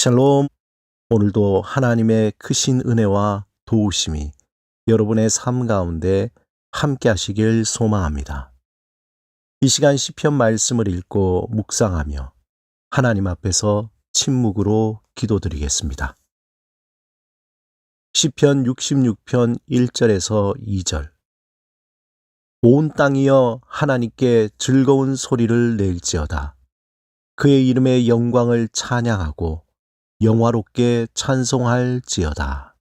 샬롬. 오늘도 하나님의 크신 은혜와 도우심이 여러분의 삶 가운데 함께 하시길 소망합니다. 이 시간 시편 말씀을 읽고 묵상하며 하나님 앞에서 침묵으로 기도드리겠습니다. 시편 66편 1절에서 2절. 온 땅이여 하나님께 즐거운 소리를 낼지어다. 그의 이름의 영광을 찬양하고 영화롭게 찬송할지어다.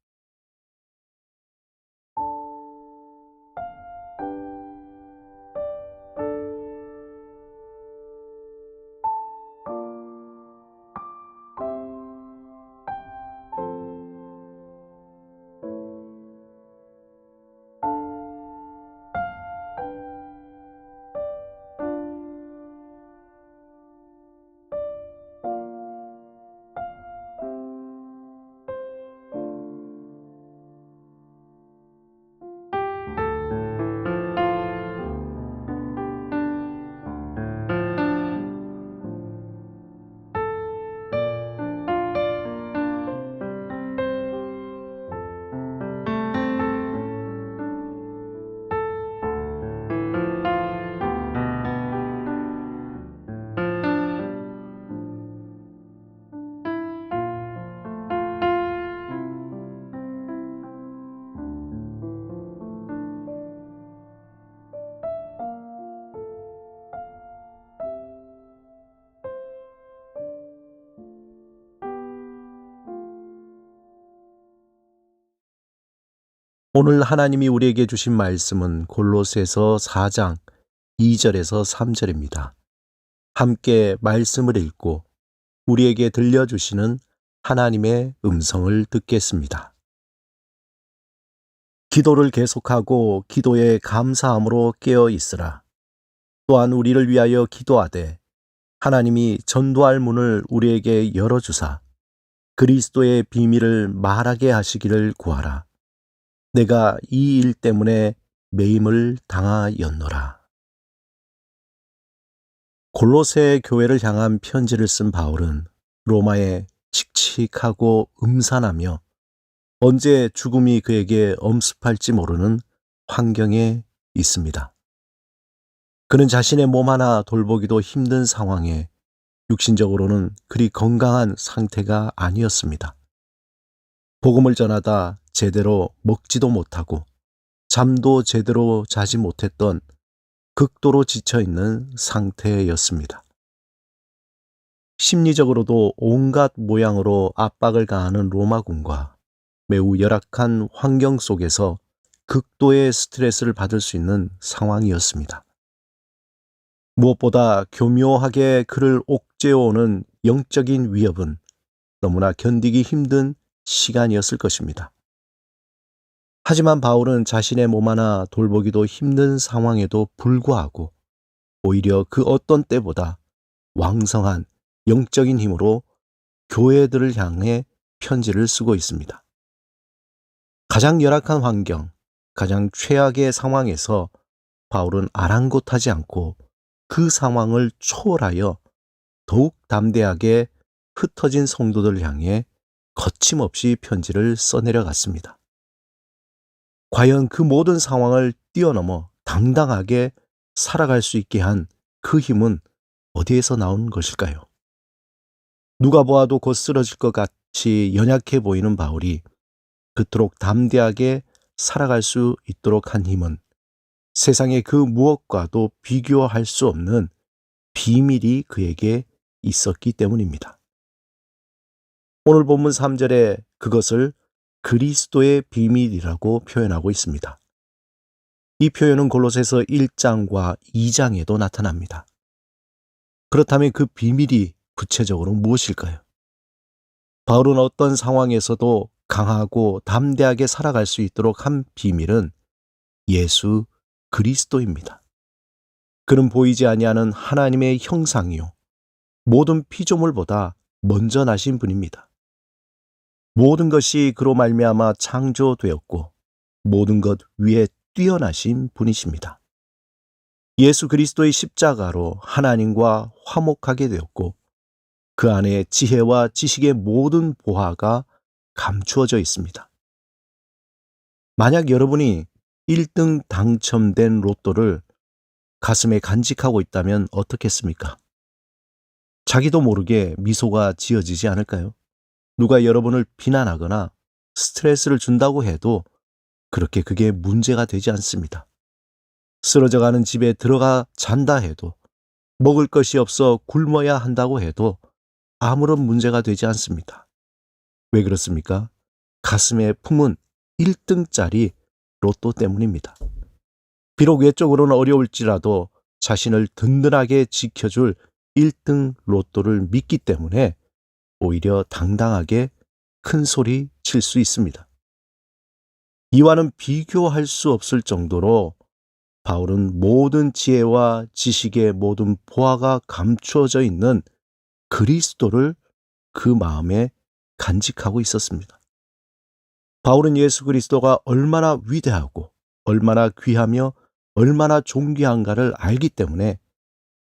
오늘 하나님이 우리에게 주신 말씀은 골로새서 4장 2절에서 3절입니다. 함께 말씀을 읽고 우리에게 들려주시는 하나님의 음성을 듣겠습니다. 기도를 계속하고 기도에 감사함으로 깨어 있으라. 또한 우리를 위하여 기도하되 하나님이 전도할 문을 우리에게 열어주사 그리스도의 비밀을 말하게 하시기를 구하라. 내가 이 일 때문에 매임을 당하였노라. 골로새 교회를 향한 편지를 쓴 바울은 로마에 칙칙하고 음산하며 언제 죽음이 그에게 엄습할지 모르는 환경에 있습니다. 그는 자신의 몸 하나 돌보기도 힘든 상황에 육신적으로는 그리 건강한 상태가 아니었습니다. 복음을 전하다 제대로 먹지도 못하고 잠도 제대로 자지 못했던 극도로 지쳐있는 상태였습니다. 심리적으로도 온갖 모양으로 압박을 가하는 로마군과 매우 열악한 환경 속에서 극도의 스트레스를 받을 수 있는 상황이었습니다. 무엇보다 교묘하게 그를 옥죄어오는 영적인 위협은 너무나 견디기 힘든 시간이었을 것입니다. 하지만 바울은 자신의 몸 하나 돌보기도 힘든 상황에도 불구하고 오히려 그 어떤 때보다 왕성한 영적인 힘으로 교회들을 향해 편지를 쓰고 있습니다. 가장 열악한 환경, 가장 최악의 상황에서 바울은 아랑곳하지 않고 그 상황을 초월하여 더욱 담대하게 흩어진 성도들을 향해 거침없이 편지를 써내려갔습니다. 과연 그 모든 상황을 뛰어넘어 당당하게 살아갈 수 있게 한 그 힘은 어디에서 나온 것일까요? 누가 보아도 곧 쓰러질 것 같이 연약해 보이는 바울이 그토록 담대하게 살아갈 수 있도록 한 힘은 세상의 그 무엇과도 비교할 수 없는 비밀이 그에게 있었기 때문입니다. 오늘 본문 3절에 그것을 그리스도의 비밀이라고 표현하고 있습니다. 이 표현은 골로새서 1장과 2장에도 나타납니다. 그렇다면 그 비밀이 구체적으로 무엇일까요? 바울은 어떤 상황에서도 강하고 담대하게 살아갈 수 있도록 한 비밀은 예수 그리스도입니다. 그는 보이지 아니하는 하나님의 형상이요 모든 피조물보다 먼저 나신 분입니다. 모든 것이 그로 말미암아 창조되었고 모든 것 위에 뛰어나신 분이십니다. 예수 그리스도의 십자가로 하나님과 화목하게 되었고 그 안에 지혜와 지식의 모든 보화가 감추어져 있습니다. 만약 여러분이 1등 당첨된 로또를 가슴에 간직하고 있다면 어떻겠습니까? 자기도 모르게 미소가 지어지지 않을까요? 누가 여러분을 비난하거나 스트레스를 준다고 해도 그렇게 그게 문제가 되지 않습니다. 쓰러져가는 집에 들어가 잔다 해도, 먹을 것이 없어 굶어야 한다고 해도 아무런 문제가 되지 않습니다. 왜 그렇습니까? 가슴에 품은 1등짜리 로또 때문입니다. 비록 외적으로는 어려울지라도 자신을 든든하게 지켜줄 1등 로또를 믿기 때문에 오히려 당당하게 큰 소리 칠 수 있습니다. 이와는 비교할 수 없을 정도로 바울은 모든 지혜와 지식의 모든 보화가 감추어져 있는 그리스도를 그 마음에 간직하고 있었습니다. 바울은 예수 그리스도가 얼마나 위대하고 얼마나 귀하며 얼마나 존귀한가를 알기 때문에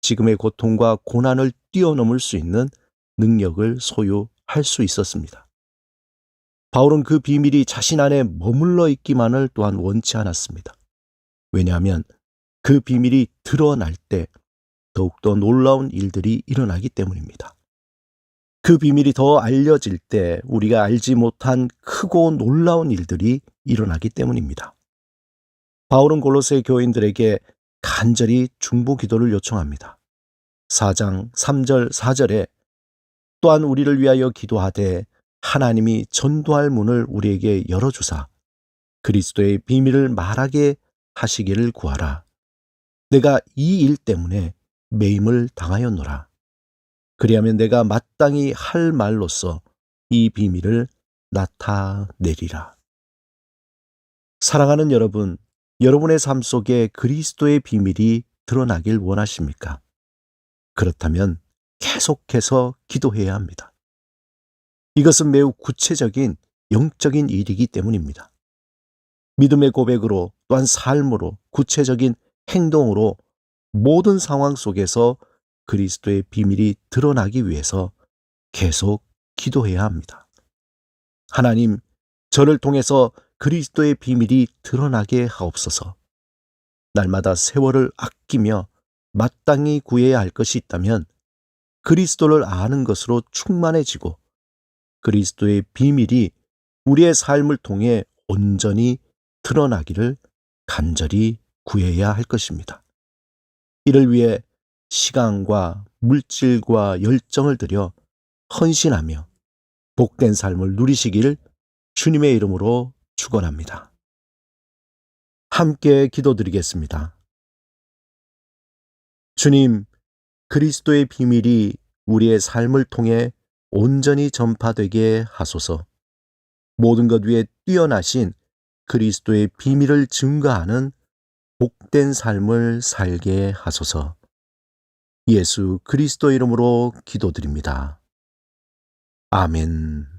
지금의 고통과 고난을 뛰어넘을 수 있는 능력을 소유할 수 있었습니다. 바울은 그 비밀이 자신 안에 머물러 있기만을 또한 원치 않았습니다. 왜냐하면 그 비밀이 드러날 때 더욱더 놀라운 일들이 일어나기 때문입니다. 그 비밀이 더 알려질 때 우리가 알지 못한 크고 놀라운 일들이 일어나기 때문입니다. 바울은 골로새 교인들에게 간절히 중보 기도를 요청합니다. 4장 3절 4절에 또한 우리를 위하여 기도하되 하나님이 전도할 문을 우리에게 열어주사 그리스도의 비밀을 말하게 하시기를 구하라. 내가 이 일 때문에 매임을 당하였노라. 그리하면 내가 마땅히 할 말로써 이 비밀을 나타내리라. 사랑하는 여러분, 여러분의 삶 속에 그리스도의 비밀이 드러나길 원하십니까? 그렇다면 계속해서 기도해야 합니다. 이것은 매우 구체적인 영적인 일이기 때문입니다. 믿음의 고백으로 또한 삶으로 구체적인 행동으로 모든 상황 속에서 그리스도의 비밀이 드러나기 위해서 계속 기도해야 합니다. 하나님, 저를 통해서 그리스도의 비밀이 드러나게 하옵소서. 날마다 세월을 아끼며 마땅히 구해야 할 것이 있다면 그리스도를 아는 것으로 충만해지고 그리스도의 비밀이 우리의 삶을 통해 온전히 드러나기를 간절히 구해야 할 것입니다. 이를 위해 시간과 물질과 열정을 들여 헌신하며 복된 삶을 누리시길 주님의 이름으로 축원합니다. 함께 기도드리겠습니다. 주님, 그리스도의 비밀이 우리의 삶을 통해 온전히 전파되게 하소서. 모든 것 위에 뛰어나신 그리스도의 비밀을 증거하는 복된 삶을 살게 하소서. 예수 그리스도 이름으로 기도드립니다. 아멘.